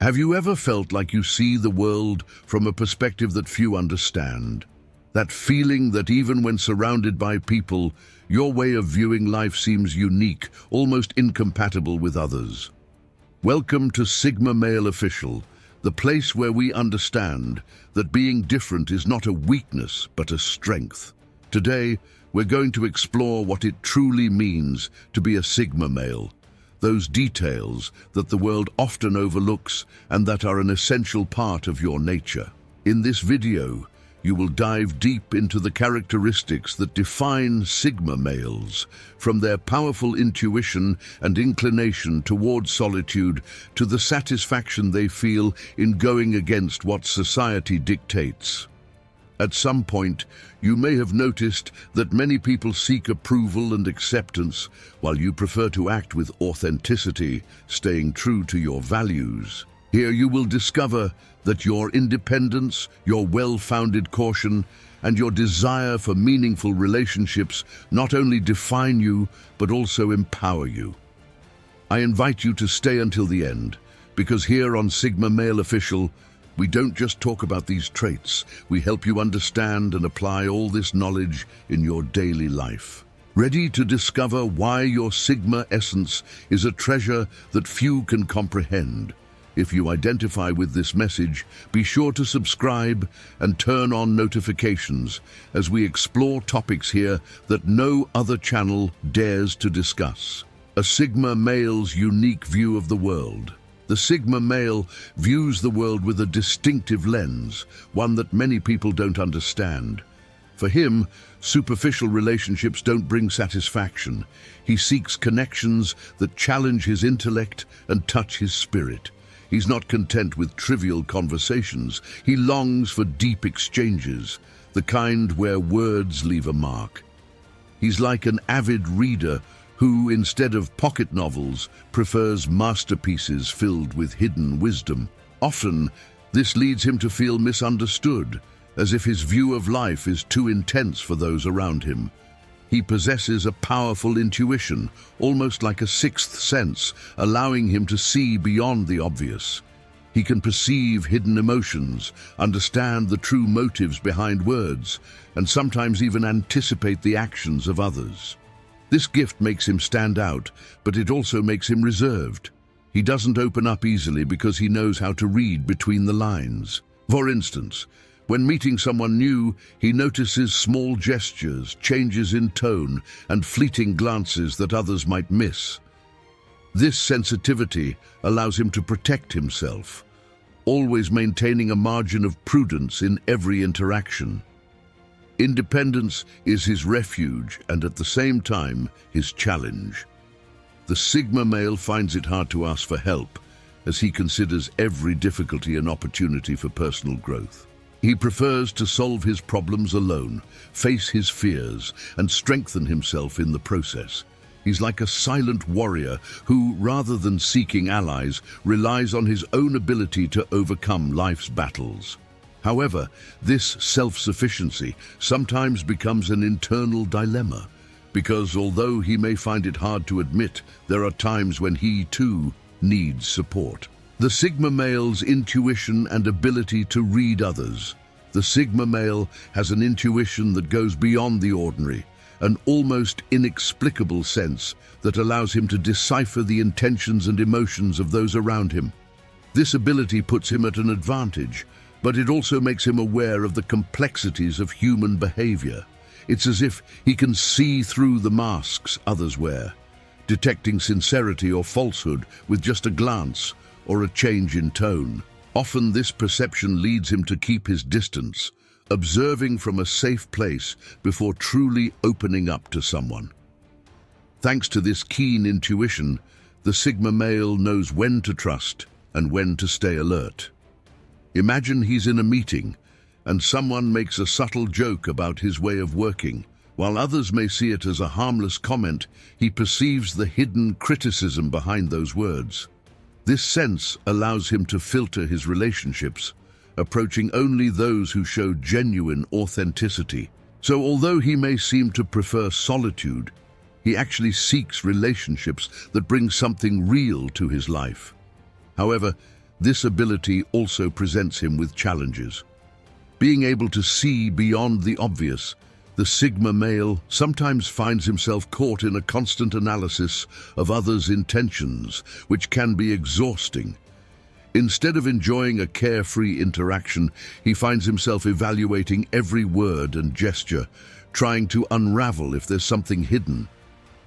Have you ever felt like you see the world from a perspective that few understand? That feeling that even when surrounded by people, your way of viewing life seems unique, almost incompatible with others. Welcome to Sigma Male Official, the place where we understand that being different is not a weakness but a strength. Today, we're going to explore what it truly means to be a Sigma male, those details that the world often overlooks and that are an essential part of your nature. In this video, you will dive deep into the characteristics that define Sigma males, from their powerful intuition and inclination towards solitude to the satisfaction they feel in going against what society dictates. At some point, you may have noticed that many people seek approval and acceptance, while you prefer to act with authenticity, staying true to your values. Here you will discover that your independence, your well-founded caution, and your desire for meaningful relationships not only define you, but also empower you. I invite you to stay until the end, because here on Sigma Male Official, we don't just talk about these traits, we help you understand and apply all this knowledge in your daily life. Ready to discover why your Sigma essence is a treasure that few can comprehend? If you identify with this message, be sure to subscribe and turn on notifications as we explore topics here that no other channel dares to discuss. A Sigma male's unique view of the world. The Sigma male views the world with a distinctive lens, one that many people don't understand. For him, superficial relationships don't bring satisfaction. He seeks connections that challenge his intellect and touch his spirit. He's not content with trivial conversations. He longs for deep exchanges, the kind where words leave a mark. He's like an avid reader who, instead of pocket novels, prefers masterpieces filled with hidden wisdom. Often, this leads him to feel misunderstood, as if his view of life is too intense for those around him. He possesses a powerful intuition, almost like a sixth sense, allowing him to see beyond the obvious. He can perceive hidden emotions, understand the true motives behind words, and sometimes even anticipate the actions of others. This gift makes him stand out, but it also makes him reserved. He doesn't open up easily because he knows how to read between the lines. For instance, when meeting someone new, he notices small gestures, changes in tone, and fleeting glances that others might miss. This sensitivity allows him to protect himself, always maintaining a margin of prudence in every interaction. Independence is his refuge and at the same time his challenge. The Sigma male finds it hard to ask for help, as he considers every difficulty an opportunity for personal growth. He prefers to solve his problems alone, face his fears, and strengthen himself in the process. He's like a silent warrior who, rather than seeking allies, relies on his own ability to overcome life's battles. However, this self-sufficiency sometimes becomes an internal dilemma, because although he may find it hard to admit, there are times when he, too, needs support. The Sigma male's intuition and ability to read others. The Sigma male has an intuition that goes beyond the ordinary, an almost inexplicable sense that allows him to decipher the intentions and emotions of those around him. This ability puts him at an advantage, but it also makes him aware of the complexities of human behavior. It's as if he can see through the masks others wear, detecting sincerity or falsehood with just a glance or a change in tone. Often this perception leads him to keep his distance, observing from a safe place before truly opening up to someone. Thanks to this keen intuition, the Sigma male knows when to trust and when to stay alert. Imagine he's in a meeting and someone makes a subtle joke about his way of working. While others may see it as a harmless comment, he perceives the hidden criticism behind those words. This sense allows him to filter his relationships, approaching only those who show genuine authenticity. So although he may seem to prefer solitude, he actually seeks relationships that bring something real to his life. However, This ability also presents him with challenges. Being able to see beyond the obvious, the Sigma male sometimes finds himself caught in a constant analysis of others' intentions, which can be exhausting. Instead of enjoying a carefree interaction, he finds himself evaluating every word and gesture, trying to unravel if there's something hidden.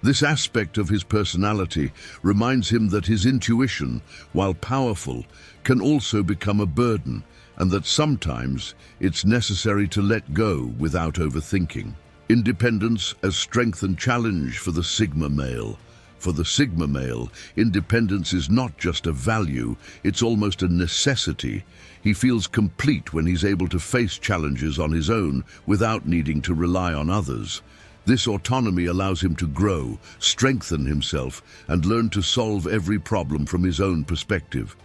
This aspect of his personality reminds him that his intuition, while powerful, can also become a burden, and that sometimes it's necessary to let go without overthinking. Independence as strength and challenge for the Sigma male. For the Sigma male, independence is not just a value, it's almost a necessity. He feels complete when he's able to face challenges on his own without needing to rely on others. This autonomy allows him to grow, strengthen himself, and learn to solve every problem from his own perspective.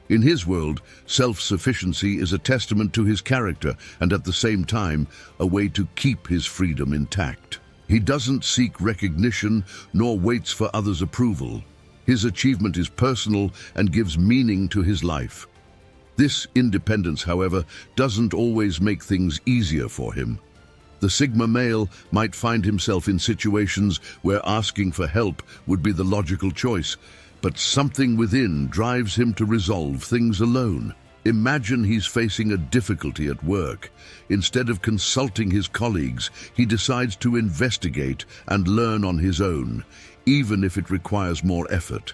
In his world, self-sufficiency is a testament to his character and at the same time, a way to keep his freedom intact. He doesn't seek recognition nor waits for others' approval. His achievement is personal and gives meaning to his life. This independence, however, doesn't always make things easier for him. The Sigma male might find himself in situations where asking for help would be the logical choice, but something within drives him to resolve things alone. Imagine he's facing a difficulty at work. Instead of consulting his colleagues, he decides to investigate and learn on his own, even if it requires more effort.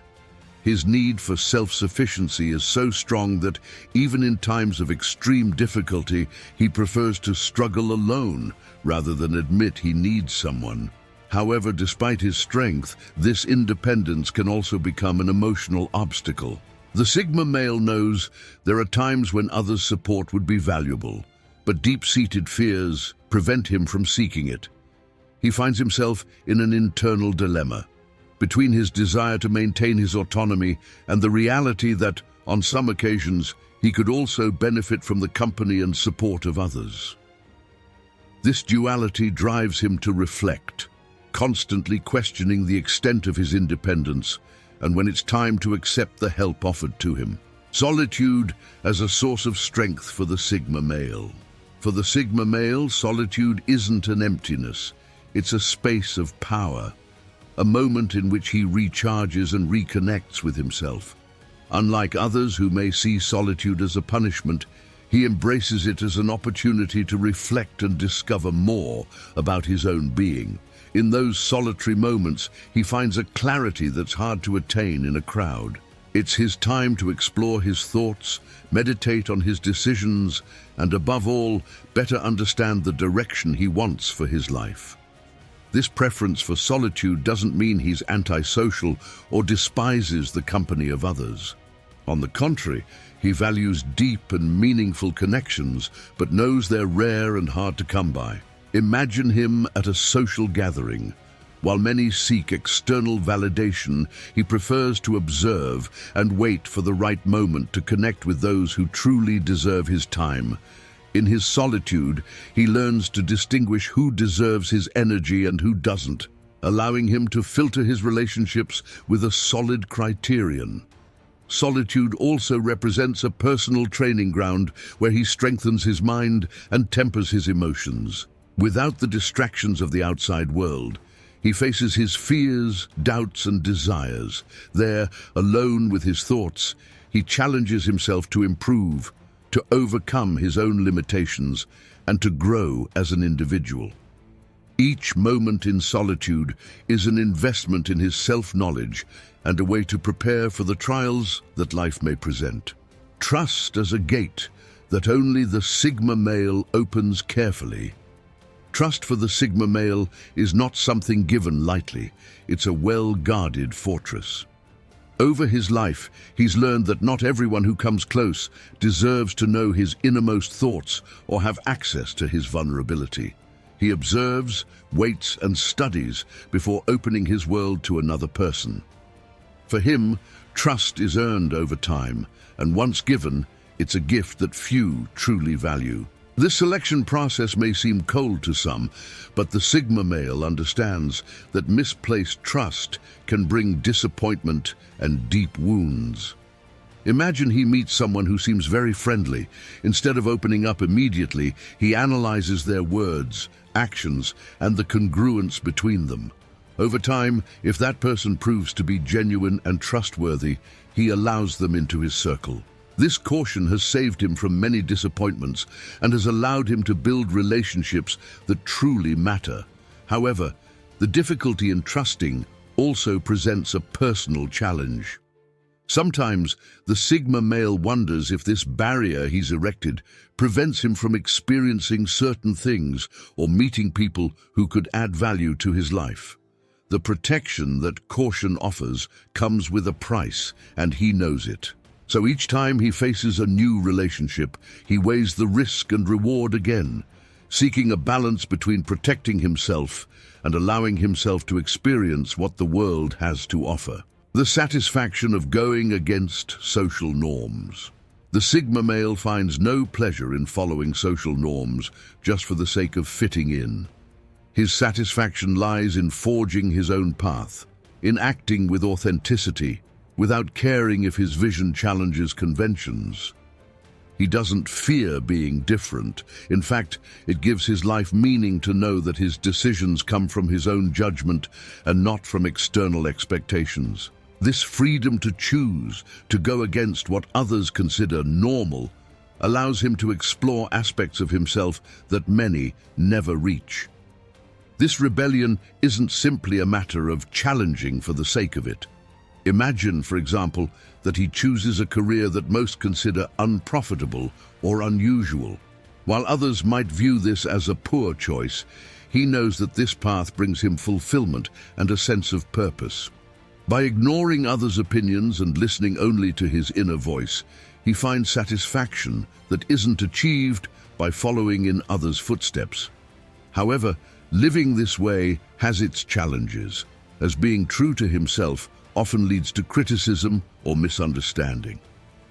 His need for self-sufficiency is so strong that even in times of extreme difficulty, he prefers to struggle alone rather than admit he needs someone. However, despite his strength, this independence can also become an emotional obstacle. The Sigma male knows there are times when others' support would be valuable, but deep-seated fears prevent him from seeking it. He finds himself in an internal dilemma between his desire to maintain his autonomy and the reality that, on some occasions, he could also benefit from the company and support of others. This duality drives him to reflect, constantly questioning the extent of his independence and when it's time to accept the help offered to him. Solitude as a source of strength for the Sigma male. For the Sigma male, solitude isn't an emptiness, it's a space of power, a moment in which he recharges and reconnects with himself. Unlike others who may see solitude as a punishment, he embraces it as an opportunity to reflect and discover more about his own being. In those solitary moments, he finds a clarity that's hard to attain in a crowd. It's his time to explore his thoughts, meditate on his decisions, and above all, better understand the direction he wants for his life. This preference for solitude doesn't mean he's antisocial or despises the company of others. On the contrary, he values deep and meaningful connections, but knows they're rare and hard to come by. Imagine him at a social gathering. While many seek external validation, he prefers to observe and wait for the right moment to connect with those who truly deserve his time. In his solitude, he learns to distinguish who deserves his energy and who doesn't, allowing him to filter his relationships with a solid criterion. Solitude also represents a personal training ground where he strengthens his mind and tempers his emotions. Without the distractions of the outside world, he faces his fears, doubts, and desires. There, alone with his thoughts, he challenges himself to improve, to overcome his own limitations, and to grow as an individual. Each moment in solitude is an investment in his self-knowledge and a way to prepare for the trials that life may present. Trust as a gate that only the Sigma male opens carefully. Trust for the Sigma male is not something given lightly, it's a well-guarded fortress. Over his life, he's learned that not everyone who comes close deserves to know his innermost thoughts or have access to his vulnerability. He observes, waits, and studies before opening his world to another person. For him, trust is earned over time, and once given, it's a gift that few truly value. This selection process may seem cold to some, but the Sigma male understands that misplaced trust can bring disappointment and deep wounds. Imagine he meets someone who seems very friendly. Instead of opening up immediately, he analyzes their words, actions, and the congruence between them. Over time, if that person proves to be genuine and trustworthy, he allows them into his circle. This caution has saved him from many disappointments and has allowed him to build relationships that truly matter. However, the difficulty in trusting also presents a personal challenge. Sometimes, the Sigma male wonders if this barrier he's erected prevents him from experiencing certain things or meeting people who could add value to his life. The protection that caution offers comes with a price, and he knows it. So each time he faces a new relationship, he weighs the risk and reward again, seeking a balance between protecting himself and allowing himself to experience what the world has to offer. The satisfaction of going against social norms. The Sigma male finds no pleasure in following social norms just for the sake of fitting in. His satisfaction lies in forging his own path, in acting with authenticity, without caring if his vision challenges conventions. He doesn't fear being different. In fact, it gives his life meaning to know that his decisions come from his own judgment and not from external expectations. This freedom to choose, to go against what others consider normal, allows him to explore aspects of himself that many never reach. This rebellion isn't simply a matter of challenging for the sake of it. Imagine, for example, that he chooses a career that most consider unprofitable or unusual. While others might view this as a poor choice, he knows that this path brings him fulfillment and a sense of purpose. By ignoring others' opinions and listening only to his inner voice, he finds satisfaction that isn't achieved by following in others' footsteps. However, living this way has its challenges, as being true to himself often leads to criticism or misunderstanding.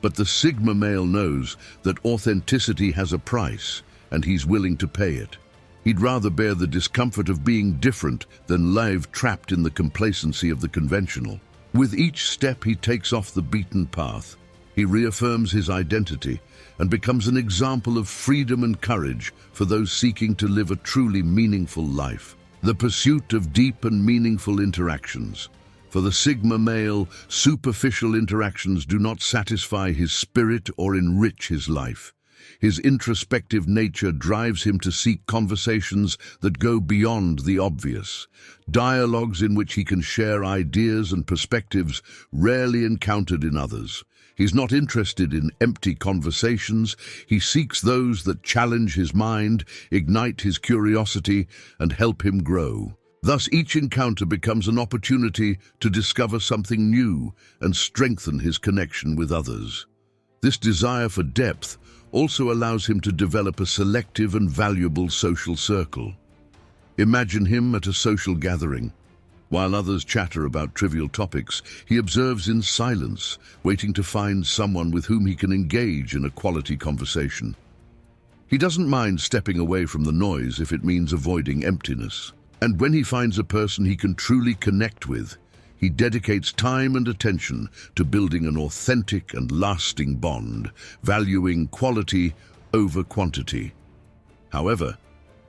But the Sigma male knows that authenticity has a price, and he's willing to pay it. He'd rather bear the discomfort of being different than live trapped in the complacency of the conventional. With each step he takes off the beaten path, he reaffirms his identity and becomes an example of freedom and courage for those seeking to live a truly meaningful life. The pursuit of deep and meaningful interactions. For the Sigma male, superficial interactions do not satisfy his spirit or enrich his life. His introspective nature drives him to seek conversations that go beyond the obvious, dialogues in which he can share ideas and perspectives rarely encountered in others. He's not interested in empty conversations. He seeks those that challenge his mind, ignite his curiosity, and help him grow. Thus, each encounter becomes an opportunity to discover something new and strengthen his connection with others. This desire for depth also allows him to develop a selective and valuable social circle. Imagine him at a social gathering. While others chatter about trivial topics, he observes in silence, waiting to find someone with whom he can engage in a quality conversation. He doesn't mind stepping away from the noise if it means avoiding emptiness. And when he finds a person he can truly connect with, he dedicates time and attention to building an authentic and lasting bond, valuing quality over quantity. However,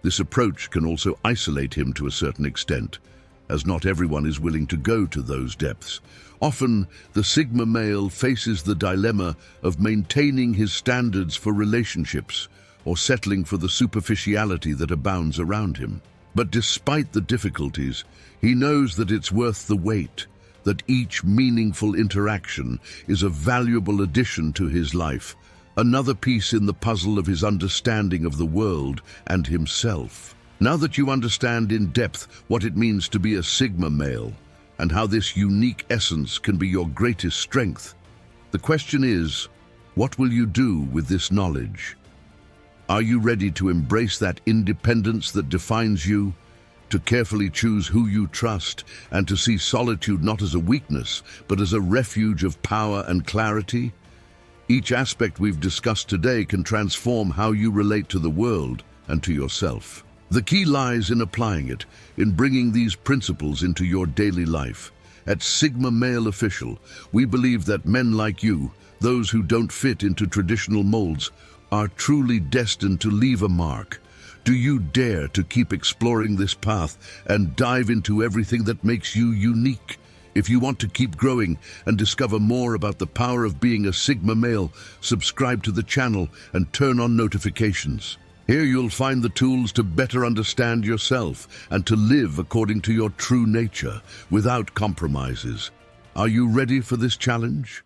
this approach can also isolate him to a certain extent, as not everyone is willing to go to those depths. Often, the Sigma male faces the dilemma of maintaining his standards for relationships or settling for the superficiality that abounds around him. But despite the difficulties, he knows that it's worth the wait, that each meaningful interaction is a valuable addition to his life, another piece in the puzzle of his understanding of the world and himself. Now that you understand in depth what it means to be a Sigma male and how this unique essence can be your greatest strength, the question is, what will you do with this knowledge? Are you ready to embrace that independence that defines you, to carefully choose who you trust, and to see solitude not as a weakness, but as a refuge of power and clarity? Each aspect we've discussed today can transform how you relate to the world and to yourself. The key lies in applying it, in bringing these principles into your daily life. At Sigma Male Official, we believe that men like you, those who don't fit into traditional molds, are truly destined to leave a mark. Do you dare to keep exploring this path and dive into everything that makes you unique? If you want to keep growing and discover more about the power of being a Sigma male, subscribe to the channel and turn on notifications. Here you'll find the tools to better understand yourself and to live according to your true nature, without compromises. Are you ready for this challenge?